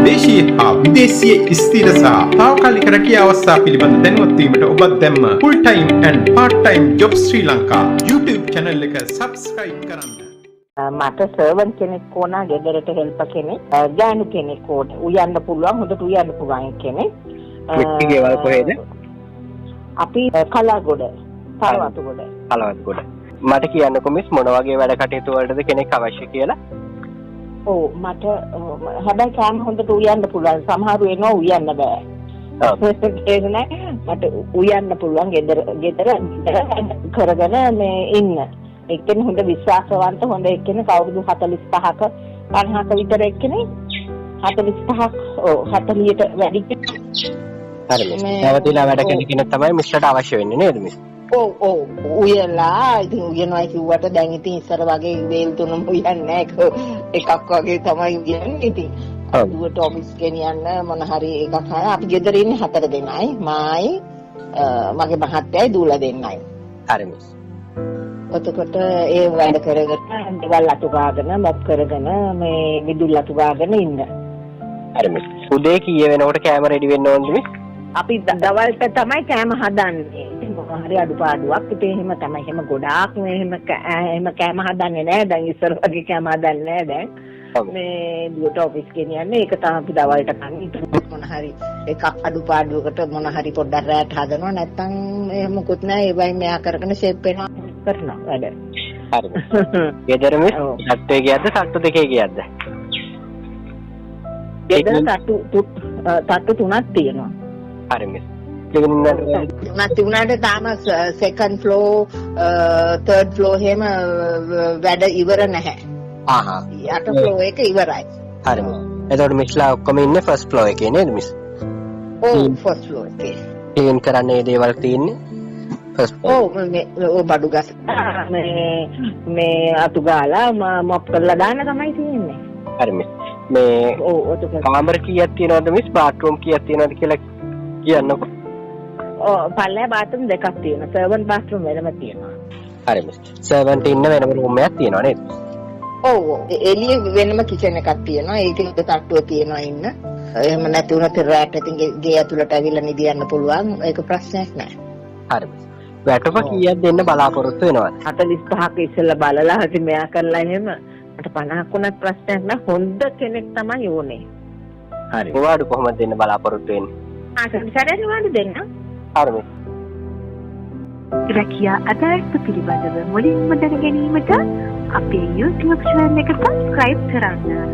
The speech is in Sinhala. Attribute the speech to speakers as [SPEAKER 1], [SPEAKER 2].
[SPEAKER 1] දේශීය හා විදේශීය ස්ථිර සහ තාවකාලික රැකියා අවස්ථා පිළිබඳ දැනුවත් වීමට ඔබත් දැම්ම full time and part time job Sri Lanka YouTube channel එක subscribe කරන්න.
[SPEAKER 2] මට සර්වන් කෙනෙක් ඕන, ගෙදරට හෙල්පර් කෙනෙක්, ගෑනු කෙනෙක් ඕන. උයන්න පුළුවන්, හොඳට උයන්න පුළුවන් කෙනෙක්.
[SPEAKER 3] ගෙවල් කොහෙද?
[SPEAKER 2] අපි කලාගොඩ, පරවතුගොඩ.
[SPEAKER 3] කලාවත්ගොඩ. මට කියන්නකෝ මිස් මොන වගේ වැඩ කටයුතු වලටද කෙනෙක් අවශ්‍ය කියලා?
[SPEAKER 2] ඔව් මට හැබැයි කෑම හොඳට උයන්න පුළුවන්. සමහරු එනවා උයන්න බෑ. ඒක නෑ. මට උයන්න පුළුවන් ගෙදර කරගෙන මේ ඉන්න. එක්කෙනෙක් හොඳ විශ්වාසවන්ත හොඳ එක්කෙනෙක් අවුරුදු 45ක 50ක විතර එක්කෙනෙක් 45ක් 40ට වැඩි කෙනෙක්.
[SPEAKER 3] හරි මිස්. නැවතිලා වැඩ කරන කෙනෙක් තමයි මිස්ටර්ට අවශ්‍ය වෙන්නේ නේද මිස්?
[SPEAKER 2] ඔව් උයලා ඉතින් උයනවා කිව්වට දැන් ඉතින් ඉස්සර වගේ වේල් තුනම උයන්නේ නැහැ. එකක් වගේ තමයි උයන්නේ ඉතින්. දුවට ඔෆිස් ගෙනියන්න මොන හරි එකක් අපි ගෙදර ඉන්නේ 4 දෙනයි. මායි මගේ මහත්තයයි දූලා දෙන්නයි.
[SPEAKER 3] හරි මිස්.
[SPEAKER 2] ඔතකොට ඒ වැඩ කරගෙන දේවල් අතු ගාගෙන මොප් කරගෙන මේ විදුල් අතු ගාගෙන ඉන්න.
[SPEAKER 3] හරි මිස්. උදේ කීය වෙනකොට කැම රෙඩි වෙන්න ඕනද මිස්?
[SPEAKER 2] අපි දවල්ට තමයි කෑම හදන්නේ. මොනවා හරි අඩුපාඩුවක් ඉතින් එහෙම තමයි. එහෙම ගොඩාක් එහෙම කෑම හදන්නේ නැහැ. දැන් ඉස්සර වගේ කෑම හදන්නේ නැහැ දැන්. මේ දුවට ඔෆිස් ගෙනියන්නේ. ඒක තමයි අපි දවල්ට කන්නේ. මොන හරි එකක් අඩුපාඩුවකට මොන හරි පොඩ්ඩක් රැට හදනවා. නැත්තම් එහෙම මොකුත් නැහැ. ඒ වයින් මෙයා කරගෙන ෂේප් වෙනවා කරනවා වැඩ.
[SPEAKER 3] හරි. ගෙදර මිස් සට්ටේ ගියද්ද සට්ටු දෙකේ ගියද්ද?
[SPEAKER 2] ගෙදර තට්ටු 3ක් තියෙනවා.
[SPEAKER 3] හරි මිස්. තුනක්
[SPEAKER 2] තිබුණාට තාම සෙකන්ඩ් ෆ්ලෝර් තර්ඩ් ෆ්ලෝර් එහෙම වැඩ ඉවර නැහැ.
[SPEAKER 3] ආහා.
[SPEAKER 2] යට ෆ්ලෝර් එක ඉවරයි.
[SPEAKER 3] හරි මිස්. එතකොට මිස්ලා ඔක්කොම ඉන්නේ ෆස්ට් ෆ්ලෝර් එකේ නේද මිස්?
[SPEAKER 2] ඔව් ෆස්ට් ෆ්ලෝර් එකේ.
[SPEAKER 3] ක්ලීන් කරන්නේ දේවල් තියෙන්නේ ෆස්ට් ෆ්ලෝර්.
[SPEAKER 2] ඔව් මේ බඩු ගස් මේ අතු ගාලා මොප් කරලා දාන්න තමයි තියෙන්නේ.
[SPEAKER 3] හරි මිස්. මේ කාමර කීයක් තියෙනවද මිස්? බාත්රූම් කීයක් තියෙනවද කියලා කියන්නකෝ.
[SPEAKER 2] පල්ලෑ බාත්රූම් දෙකක් තියෙනවා. සර්වන් බාත්රූම් වෙනම තියෙනවා.
[SPEAKER 3] හරි මිස්. සර්වන්ට් ඉන්න වෙනම රූම් එකක් තියෙනවා නේද?
[SPEAKER 2] ඔව් එළිය වෙනම කිචන් එකක් තියෙනවා. ඒකේ තට්ටුව තියෙනවා ඉන්න. එහෙම නැති වුණත් රැට ඉතින් ගේ ඇතුළට ඇවිල්ලා නිදියන්න පුළුවන්. ඒක ප්‍රශ්නයක් නෑ.
[SPEAKER 3] හරි මිස්. වැටුප කීයක් දෙන්න බලාපොරොත්තු වෙනවද? 45ක
[SPEAKER 2] ඉස්සෙල්ලා බලලා හිටින් මෙයා කරලා එහෙම මට 50ක් වුණත් ප්‍රශ්නයක් නෑ. හොඳ කෙනෙක් තමයි ඕනේ.
[SPEAKER 3] හරි. මොවාඩු කොහොමද දෙන්න බලාපොරොත්තු වෙන්නේ?
[SPEAKER 2] සැරේ වාඩි දෙන්න.
[SPEAKER 3] හරි මිස්.
[SPEAKER 4] රැකියා අදාළත්ව පිළිබඳව මුලින්ම දැන ගැනීමට අපේ YouTube channel එක subscribe කරන්න.